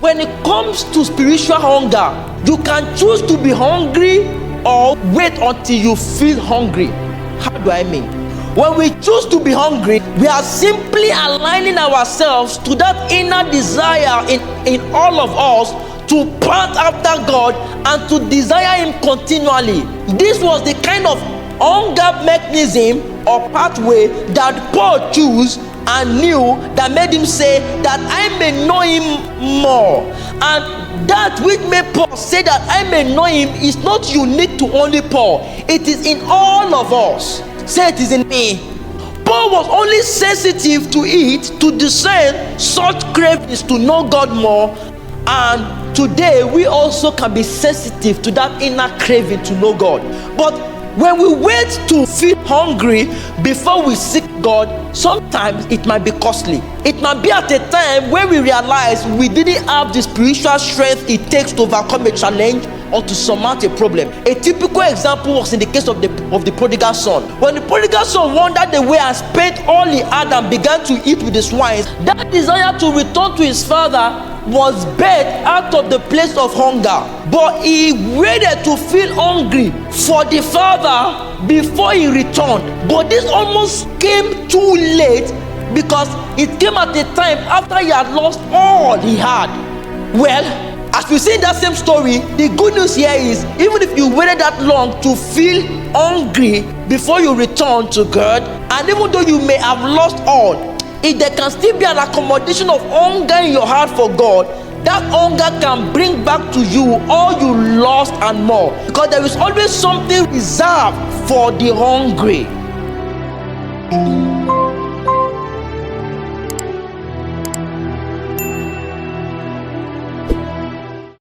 when it comes to spiritual hunger, you can choose to be hungry or wait until you feel hungry. How do I mean? When we choose to be hungry, we are simply aligning ourselves to that inner desire in all of us to pant after God and to desire Him continually. This was the kind of hunger mechanism or pathway that Paul chose and knew, that made him say that I may know Him more. And that which made Paul say that I may know Him is not unique to only Paul. It is in all of us. Say it is in me. Paul was only sensitive to it, to discern such cravings to know God more. And today we also can be sensitive to that inner craving to know God. But when we wait to feel hungry before we seek God, sometimes it might be costly. It might be at a time when we realize we didn't have the spiritual strength it takes to overcome a challenge or to surmount a problem. A typical example was in the case of the prodigal son. When the prodigal son wandered away and spent all he had and began to eat with the swines, that desire to return to his father was birthed out of the place of hunger. But he waited to feel hungry for the father before he returned. But this almost came too late, because it came at a time after he had lost all he had. Well, as we see in that same story, the good news here is, even if you waited that long to feel hungry before you return to God, and even though you may have lost all, if there can still be an accommodation of hunger in your heart for God, that hunger can bring back to you all you lost and more, because there is always something reserved for the hungry.